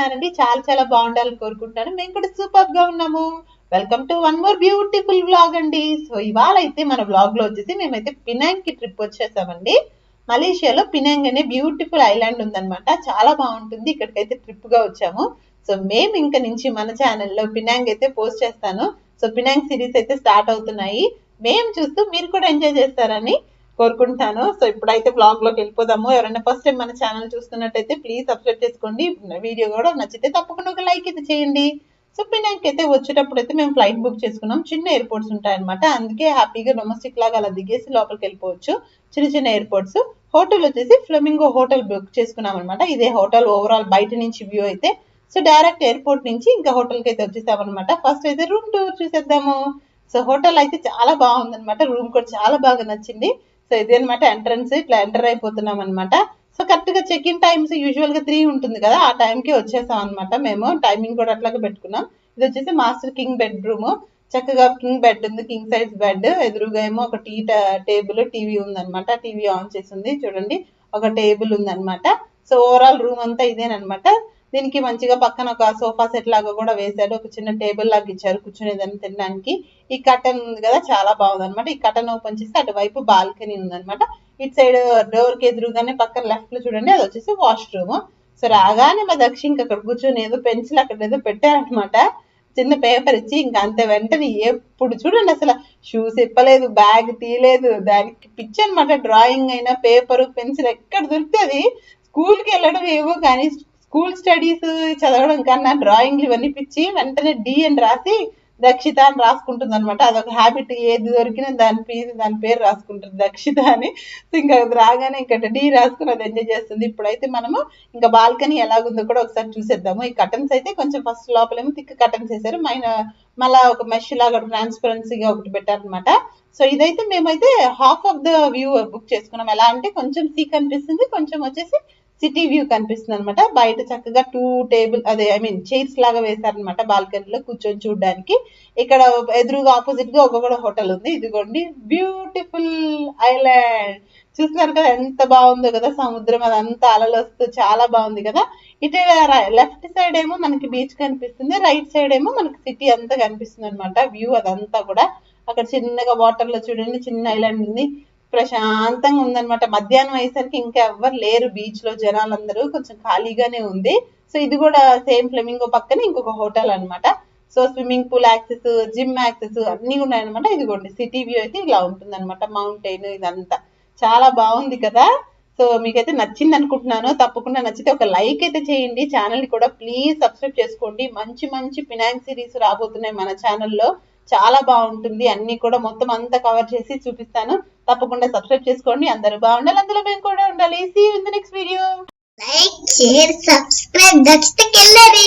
ఉన్నారండి? చాలా చాలా బాగుండాలని కోరుకుంటాను. మేము కూడా సూపర్ గా ఉన్నాము. Welcome to one more beautiful vlog అండి. సో ఇవాళ అయితే మన వ్లాగ్ లో వచ్చేసి మేమైతే పినాంగ్ కి ట్రిప్ వచ్చేసామండి. మలేషియాలో పినాంగ్ అనే బ్యూటిఫుల్ ఐలాండ్ ఉందన్నమాట. చాలా బాగుంటుంది. ఇక్కడికైతే ట్రిప్ గా వచ్చాము. సో మేము ఇంకా నుంచి మన ఛానల్లో పినాంగ్ అయితే పోస్ట్ చేస్తాను. సో పినాంగ్ సిరీస్ అయితే స్టార్ట్ అవుతున్నాయి. మేము చూస్తూ మీరు కూడా ఎంజాయ్ చేస్తారని కోరుకుంటాను. సో ఇప్పుడైతే బ్లాగ్ లోకి వెళ్ళిపోదాము. ఎవరైనా ఫస్ట్ టైం మన ఛానల్ చూస్తున్నట్టయితే ప్లీజ్ సబ్స్క్రైబ్ చేసుకోండి. వీడియో కూడా నచ్చితే తప్పకుండా ఒక లైక్ అయితే చేయండి. సో పినాంగ్ అయితే వచ్చేటప్పుడు అయితే మేము ఫ్లైట్ బుక్ చేసుకున్నాం. చిన్న ఎయిర్పోర్ట్స్ ఉంటాయన్నమాట. అందుకే హ్యాపీగా డొమెస్టిక్ లాగా అలా దిగేసి లోపలికి వెళ్ళిపోవచ్చు. చిన్న చిన్న ఎయిర్పోర్ట్స్. హోటల్ వచ్చేసి ఫ్లెమింగో హోటల్ బుక్ చేసుకున్నాం అనమాట. ఇదే హోటల్ ఓవరాల్ బయట నుంచి వ్యూ అయితే. సో డైరెక్ట్ ఎయిర్పోర్ట్ నుంచి ఇంకా హోటల్ కి అయితే వచ్చేసాం అనమాట. ఫస్ట్ అయితే రూమ్ టూర్ చూసేద్దాము. సో హోటల్ అయితే చాలా బాగుంది అనమాట. రూమ్ కూడా చాలా బాగా నచ్చింది. సో ఇది అనమాట ఎంట్రన్స్. ఇట్లా ఎంటర్ అయిపోతున్నాం అనమాట. సో కరెక్ట్ గా చెక్ ఇన్ టైమ్స్ యూజువల్ గా 3 ఉంటుంది కదా, ఆ టైం కి వచ్చేసాం అనమాట. మేము టైమింగ్ కూడా అట్లాగే పెట్టుకున్నాం. ఇది వచ్చేసి మాస్టర్ కింగ్ బెడ్రూమ్. చక్కగా కింగ్ బెడ్ ఉంది, కింగ్ సైజ్ బెడ్. ఎదురుగా ఏమో ఒక టేబుల్, టీవీ ఉందన్నమాట. టీవీ ఆన్ చేసి ఉంది చూడండి. ఒక టేబుల్ ఉందన్నమాట. సో ఓవరాల్ రూమ్ అంతా ఇదేనమాట. దీనికి మంచిగా పక్కన ఒక సోఫా సెట్ లాగా కూడా వేశారు. ఒక చిన్న టేబుల్ లాగా ఇచ్చారు కూర్చునేదాన్ని తినడానికి. ఈ కర్టన్ ఉంది కదా, చాలా బాగుంది అనమాట. ఈ కర్టన్ ఓపెన్ చేస్తే అటువైపు బాల్కనీ ఉందన్నమాట. ఇటు సైడ్ డోర్ కి ఎదురుగానే పక్కన లెఫ్ట్ లో చూడండి, అది వచ్చేసి వాష్రూమ్. సో రాగానే మా దక్షిణకి అక్కడ కూర్చొని ఏదో పెన్సిల్ అక్కడ ఏదో పెట్టారనమాట. చిన్న పేపర్ ఇచ్చి ఇంకా అంతే. వెంటనే ఎప్పుడు చూడండి అసలు షూస్ ఇప్పలేదు, బ్యాగ్ తీయలేదు. దానికి పిచ్చి అనమాట. డ్రాయింగ్ అయినా పేపర్ పెన్సిల్ ఎక్కడ దొరికితే అది. స్కూల్ కి వెళ్ళడం ఏమో కానీ స్కూల్ స్టడీస్ చదవడం కన్నా డ్రాయింగ్లు ఇవన్నీ పిచ్చి. వెంటనే డి అని రాసి దక్షిత అని రాసుకుంటుంది అనమాట. అదొక హ్యాబిట్. ఏది దొరికినా దాని పేరు రాసుకుంటుంది దక్షిత అని. ఇంకా రాగానే ఇంకా డి రాసుకుని అది ఎంజాయ్ చేస్తుంది. ఇప్పుడైతే మనము ఇంకా బాల్కనీ ఎలాగుందో కూడా ఒకసారి చూసేద్దాము. ఈ కటన్స్ అయితే కొంచెం ఫస్ట్ లోపలేమో థిక్ కటన్స్ వేసారు. మళ్ళా ఒక మెష్ లాగా ట్రాన్స్పరెన్సీగా ఒకటి పెట్టారనమాట. సో ఇదైతే మేమైతే half of the view book చేసుకున్నాం. ఎలా అంటే కొంచెం సీ కనిపిస్తుంది, కొంచెం వచ్చేసి సిటీ వ్యూ కనిపిస్తుంది అనమాట. బయట చక్కగా 2 టేబుల్ చైర్స్ లాగా వేశారనమాట బాల్కనీలో కూర్చొని చూడడానికి. ఇక్కడ ఎదురుగా ఆపోజిట్ గా ఒక కూడా హోటల్ ఉంది. ఇదిగోండి బ్యూటిఫుల్ ఐలాండ్. చూస్తున్నారు కదా ఎంత బాగుందో కదా. సముద్రం అదంతా అలలు వస్తూ చాలా బాగుంది కదా. ఇటు లెఫ్ట్ సైడ్ ఏమో మనకి బీచ్ కనిపిస్తుంది, రైట్ సైడ్ ఏమో మనకి సిటీ అంతా కనిపిస్తుంది అనమాట. వ్యూ అదంతా కూడా. అక్కడ చిన్నగా వాటర్ లో చూడండి చిన్న ఐలాండ్ ఉంది. ప్రశాంతంగా ఉందన్నమాట. మధ్యాహ్నం అయ్యేసరికి ఇంకా ఎవ్వరు లేరు బీచ్ లో. జనాలందరూ కొంచెం ఖాళీగానే ఉంది. సో ఇది కూడా సేమ్ ఫ్లెమింగో పక్కనే ఇంకొక హోటల్ అనమాట. So swimming pool access, gym access అన్ని ఉన్నాయన్నమాట. ఇదిగోండి సిటీ వ్యూ అయితే ఇలా ఉంటుంది అనమాట. మౌంటైన్ ఇదంతా చాలా బాగుంది కదా. సో మీకైతే నచ్చింది అనుకుంటున్నాను. తప్పకుండా నచ్చితే ఒక లైక్ అయితే చేయండి. ఛానల్ ని కూడా ప్లీజ్ సబ్స్క్రైబ్ చేసుకోండి. మంచి మంచి పినాంగ్ సిరీస్ రాబోతున్నాయి మన ఛానల్లో. చాలా బాగుంటుంది. అన్ని కూడా మొత్తం అంతా కవర్ చేసి చూపిస్తాను. తప్పకుండా సబ్స్క్రైబ్ చేసుకోండి. అందరూ బాగుండాలి, అందులో మేము కూడా ఉండాలి. See you in the next video. Like, share, subscribe. That's the killer.